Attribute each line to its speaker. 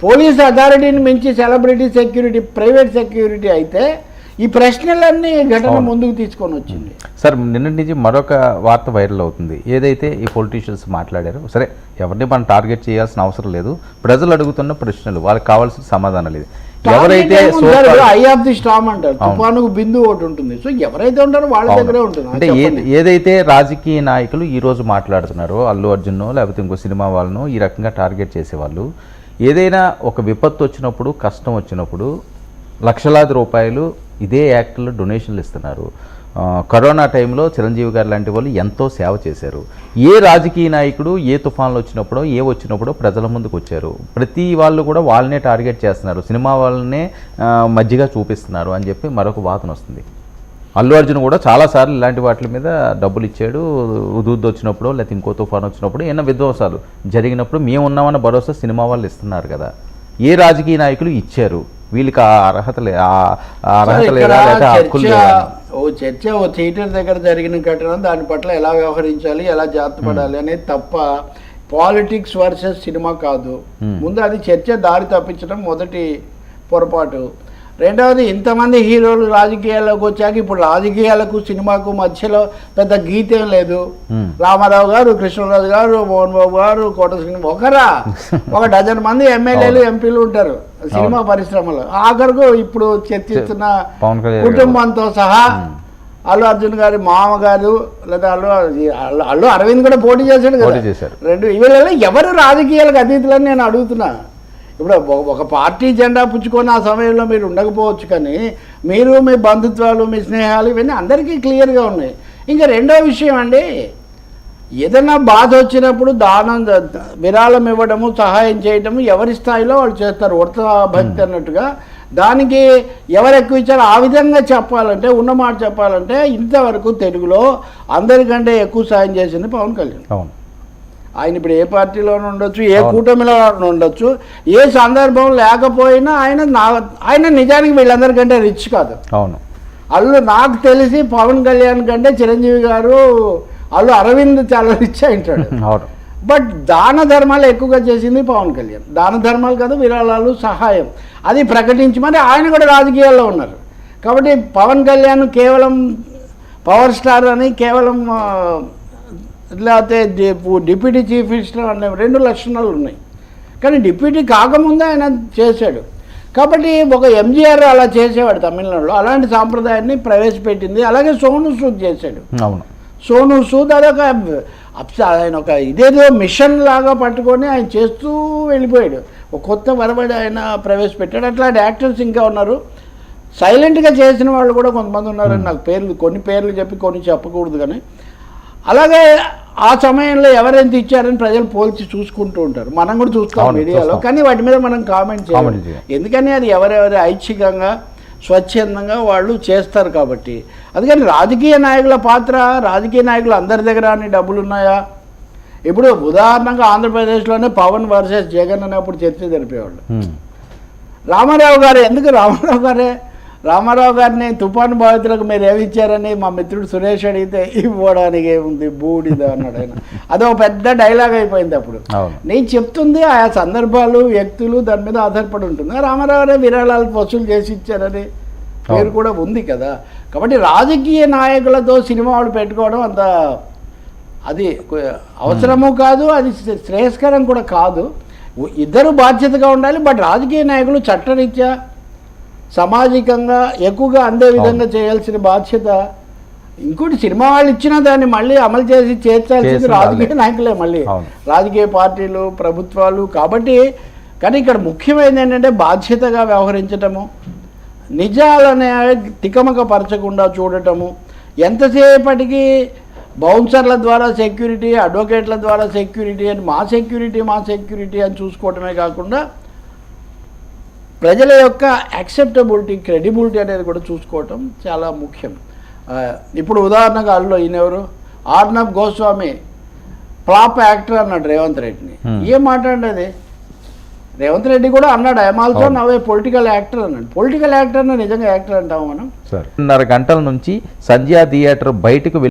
Speaker 1: Police అథారిటీని మించి celebrity security, private security అయితే ఈ ప్రశ్నలన్నీ ఘటన ముందుకు తీసుకొని వచ్చింది.
Speaker 2: సార్ నిన్నటి నుంచి మరొక వార్త వైరల్ అవుతుంది. ఏదైతే ఈ పొలిటీషియన్స్ మాట్లాడారో, సరే ఎవరిని మనం టార్గెట్ చేయాల్సిన అవసరం లేదు, ప్రజలు అడుగుతున్న ప్రశ్నలు, వాళ్ళకి కావాల్సిన సమాధానాలు ఇది. ఎవరైతే
Speaker 1: ఐ ఆఫ్ ది స్టామ్ అంటారు, తుఫానుకు బిందు ఒకటి ఉంటుంది. సో ఎవరైతే ఉంటారో వాళ్ళ దగ్గరే ఉంటుంది.
Speaker 2: అంటే ఏదైతే రాజకీయ నాయకులు ఈ రోజు మాట్లాడుతున్నారో, అల్లు అర్జున్ లేకపోతే ఇంకో సినిమా వాళ్ళను ఈ రకంగా టార్గెట్ చేసేవాళ్ళు, ఏదైనా ఒక విపత్తు వచ్చినప్పుడు, కష్టం వచ్చినప్పుడు లక్షలాది రూపాయలు ఇదే యాక్ట్లో డొనేషన్లు ఇస్తున్నారు. కరోనా టైంలో చిరంజీవి గారు లాంటి వాళ్ళు ఎంతో సేవ చేశారు. ఏ రాజకీయ నాయకుడు ఏ తుఫాన్లు వచ్చినప్పుడో ఏ వచ్చినప్పుడో ప్రజల ముందుకు వచ్చారు. ప్రతి వాళ్ళు కూడా వాళ్ళనే టార్గెట్ చేస్తున్నారు, సినిమా వాళ్ళనే మధ్యగా చూపిస్తున్నారు అని చెప్పి మరొక వాదన వస్తుంది. అల్లు అర్జున్ కూడా చాలాసార్లు ఇలాంటి వాటి మీద డబ్బులు ఇచ్చాడు. ఉదూద్దు వచ్చినప్పుడు లేకపోతే ఇంకో తుఫాన్ వచ్చినప్పుడు ఏమైనా విధ్వంసాలు జరిగినప్పుడు మేము ఉన్నామన్న భరోసా సినిమా వాళ్ళు ఇస్తున్నారు కదా. ఏ రాజకీయ నాయకులు ఇచ్చారు? వీళ్ళకి ఆ అర్హత లేదా?
Speaker 1: ఓ చర్చ ఓ థియేటర్ దగ్గర జరిగిన ఘటన, దాని పట్ల ఎలా వ్యవహరించాలి, ఎలా జాగ్రత్త పడాలి అనేది తప్ప పాలిటిక్స్ వర్సెస్ సినిమా కాదు. ముందు అది చర్చ దారి తప్పించడం మొదటి పొరపాటు. రెండవది, ఇంతమంది హీరోలు రాజకీయాల్లోకి వచ్చాక ఇప్పుడు రాజకీయాలకు సినిమాకు మధ్యలో పెద్ద గీతం లేదు. రామారావు గారు, కృష్ణరాజు గారు, మోహన్ బాబు గారు, కోట శ్రీనివాస్ ఒక డజన్ మంది ఎమ్మెల్యేలు, ఎంపీలు ఉంటారు సినిమా పరిశ్రమలో. ఆఖరుకు ఇప్పుడు చర్చిస్తున్న కుటుంబంతో సహా అల్లు అర్జున్ గారి మామగారు లేదా అల్లు అరవింద్ కూడా పోటీ చేశాడు కదా. వీళ్ళలో ఎవరు రాజకీయాలకు అతీతులని నేను అడుగుతున్నా. ఇప్పుడు ఒక పార్టీ జెండా పుచ్చుకొని ఆ సమయంలో మీరు ఉండకపోవచ్చు, కానీ మీరు మీ బంధుత్వాలు, మీ స్నేహాలు ఇవన్నీ అందరికీ క్లియర్గా ఉన్నాయి. ఇంకా రెండో విషయం అండి, ఏదైనా బాధ వచ్చినప్పుడు దానం, విరాళం ఇవ్వడము, సహాయం చేయడము ఎవరి స్థాయిలో వాళ్ళు చేస్తారు, ఉడత భక్తి అన్నట్టుగా. దానికి ఎవరు ఎక్కువ ఇచ్చారో ఆ విధంగా చెప్పాలంటే, ఉన్నమాట చెప్పాలంటే, ఇంతవరకు తెలుగులో అందరికంటే ఎక్కువ సాయం చేసింది పవన్ కళ్యాణ్.
Speaker 2: అవును,
Speaker 1: ఆయన ఇప్పుడు ఏ పార్టీలోనూ ఉండొచ్చు, ఏ కూటమిలో ఉండొచ్చు, ఏ సందర్భం లేకపోయినా ఆయన నిజానికి వీళ్ళందరికంటే రిచ్ కాదు.
Speaker 2: అవును,
Speaker 1: నాకు తెలిసి పవన్ కళ్యాణ్ కంటే చిరంజీవి గారు, అరవింద్ చాలా రిచ్ అయింటాడు. బట్ దాన ధర్మాలు ఎక్కువగా చేసింది పవన్ కళ్యాణ్. దాన ధర్మాలు కాదు, విరాళాలు, సహాయం అది ప్రకటించి మరి ఆయన కూడా రాజకీయాల్లో ఉన్నారు. కాబట్టి పవన్ కళ్యాణ్ కేవలం పవర్ స్టార్ అని, కేవలం లేకపోతే డిప్యూటీ చీఫ్ మినిస్టర్ అనే రెండు లక్షణాలు ఉన్నాయి. కానీ డిప్యూటీ కాకముందే ఆయన చేశాడు. కాబట్టి ఒక ఎంజీఆర్ అలా చేసేవాడు తమిళనాడులో, అలాంటి సాంప్రదాయాన్ని ప్రవేశపెట్టింది. అలాగే సోను సూద్ చేశాడు.
Speaker 2: అవును,
Speaker 1: సోను సూద్ అదొక ఆయన ఒక ఇదేదో మిషన్ లాగా పట్టుకొని ఆయన చేస్తూ వెళ్ళిపోయాడు. ఒక కొత్త వరబడి ఆయన ప్రవేశపెట్టాడు. అట్లాంటి యాక్టర్స్ ఇంకా ఉన్నారు. సైలెంట్గా చేసిన వాళ్ళు కూడా కొంతమంది ఉన్నారని నాకు కొన్ని పేర్లు చెప్పి కొన్ని చెప్పకూడదు. కానీ అలాగే ఆ సమయంలో ఎవరెంత ఇచ్చారని ప్రజలు పోల్చి చూసుకుంటూ ఉంటారు. మనం కూడా చూస్తాం మీడియాలో, కానీ వాటి మీద మనం కామెంట్ చేయాలి. ఎందుకని అది ఎవరెవరి ఐచ్ఛికంగా, స్వచ్ఛందంగా వాళ్ళు చేస్తారు కాబట్టి. అందుకని రాజకీయ నాయకుల పాత్ర, రాజకీయ నాయకులు అందరి దగ్గర అన్ని డబ్బులు ఉన్నాయా? ఇప్పుడు ఉదాహరణగా ఆంధ్రప్రదేశ్లోనే పవన్ వర్సెస్ జగన్ అనేప్పుడు చర్చ జరిపేవాళ్ళు. రామారావు గారు ఎందుకు రామారావు గారిని తుఫాను బాధితులకు మీరు ఏమి ఇచ్చారని మా మిత్రుడు సురేష్ అడిగితే ఇవ్వడానికి ఏముంది బూడిద అన్నాడు ఆయన. అదో పెద్ద డైలాగ్ అయిపోయింది. అప్పుడు నేను చెప్తుంది ఆయా సందర్భాలు, వ్యక్తులు దాని మీద ఆధారపడి ఉంటుంది. రామారావు గారే విరాళాలు వసూలు చేసి ఇచ్చారని పేరు కూడా ఉంది కదా. కాబట్టి రాజకీయ నాయకులతో సినిమా వాళ్ళు పెట్టుకోవడం అంత అది అవసరము కాదు, అది శ్రేయస్కరం కూడా కాదు. ఇద్దరు బాధ్యతగా ఉండాలి. బట్ రాజకీయ నాయకులు చట్టరీత్యా సామాజికంగా ఎక్కువగా అందే విధంగా చేయాల్సిన బాధ్యత. ఇంకోటి, సినిమా వాళ్ళు ఇచ్చిన దాన్ని మళ్ళీ అమలు చేసి చేర్చాల్సింది రాజకీయ నాయకులే, మళ్ళీ రాజకీయ పార్టీలు, ప్రభుత్వాలు. కాబట్టి కానీ ఇక్కడ ముఖ్యమైనది ఏంటంటే బాధ్యతగా వ్యవహరించటము, నిజాలనే తికమక పరచకుండా చూడటము. ఎంతసేపటికి బౌన్సర్ల ద్వారా సెక్యూరిటీ, అడ్వకేట్ల ద్వారా సెక్యూరిటీ అని మా సెక్యూరిటీ అని చూసుకోవటమే కాకుండా ప్రజల యొక్క యాక్సెప్టబిలిటీ, క్రెడిబిలిటీ అనేది కూడా చూసుకోవటం చాలా ముఖ్యం. ఇప్పుడు ఉదాహరణగా ఈయనెవరు, ఆర్నబ్ గోస్వామి ఫ్లాప్ యాక్టర్ అన్నాడు రేవంత్ రెడ్డిని. ఏం మాట్లాడేది? రేవంత్ రెడ్డి కూడా అన్నాడు, I'm also now A political actor అన్నాడు. పొలిటికల్ యాక్టర్ని నిజంగా యాక్టర్ అంటాము మనం. 2.5 గంటల నుంచి సంధ్యా థియేటర్ బయటకు